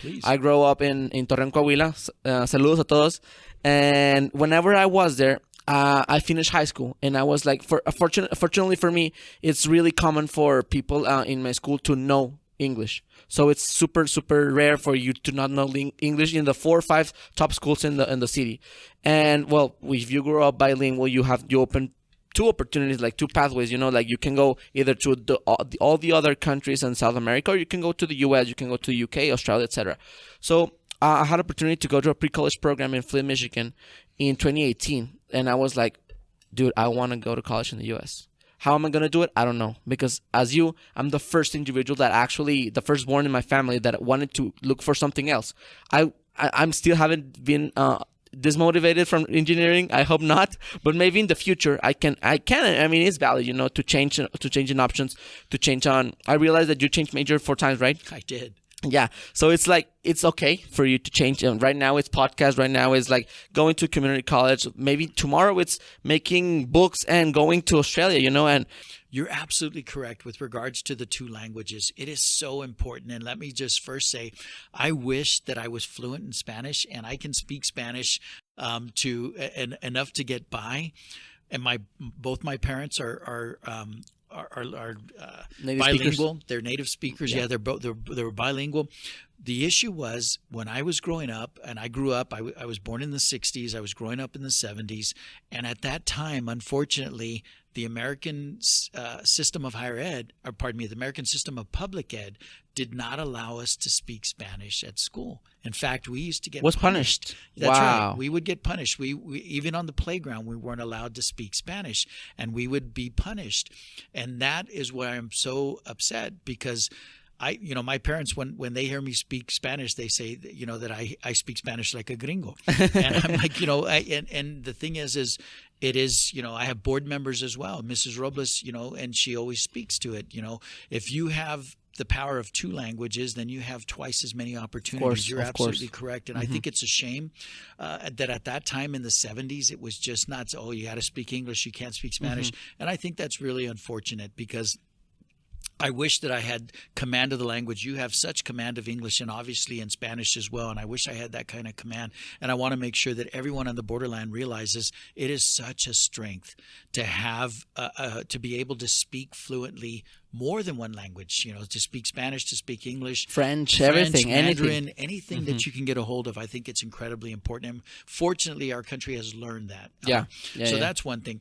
Please. I grew up in Torreón, Coahuila. Saludos a todos. And whenever I was there, I finished high school, and I was like, fortunately for me, it's really common for people in my school to know English. So it's super super rare for you to not know English in the 4 or 5 top schools in the city. And well, if you grow up bilingual, you open two opportunities, like two pathways. Like you can go either to all the other countries in South America, or you can go to the U.S., you can go to the U.K., Australia, etc. So I had opportunity to go to a pre-college program in Flint, Michigan in 2018. And I was like, dude, I want to go to college in the U.S. How am I going to do it? I don't know. Because I'm the first individual that actually, the firstborn in my family that wanted to look for something else. I'm still haven't been dismotivated from engineering. I hope not, but maybe in the future I can. I mean, it's valid, to change in options, to change on. I realized that you changed major 4 times, right? I did. Yeah. So it's like, it's okay for you to change. And right now it's podcast. Right now it's like going to community college. Maybe tomorrow it's making books and going to Australia, and You're absolutely correct with regards to the 2 languages. It is so important. And let me just first say, I wish that I was fluent in Spanish, and I can speak Spanish enough to get by. And both my parents are native bilingual. speakers. They're native speakers. Yeah. Yeah, they were bilingual. The issue was when I was growing up, and I grew up, I was born in the 60s. I was growing up in the 70s. And at that time, unfortunately, the American system of higher ed, or pardon me, the American system of public ed did not allow us to speak Spanish at school. In fact, we used to get punished. That's Wow. right. We would get punished. We even on the playground, we weren't allowed to speak Spanish, and we would be punished. And that is why I'm so upset, because my parents, when they hear me speak Spanish, they say, that I speak Spanish like a gringo. And I'm like, and the thing is it is, I have board members as well, Mrs. Robles, and she always speaks to it. If you have the power of 2 languages, then you have twice as many opportunities. You're absolutely correct. And I think it's a shame that at that time in the 70s, it was just not, oh, you got to speak English, you can't speak Spanish. And I think that's really unfortunate, because I wish that I had command of the language. You have such command of English, and obviously in Spanish as well. And I wish I had that kind of command. And I want to make sure that everyone on the borderland realizes it is such a strength to have, to be able to speak fluently more than one language, to speak Spanish, to speak English, French, everything, Mandarin, anything that you can get a hold of. I think it's incredibly important. And fortunately, our country has learned that. So that's one thing.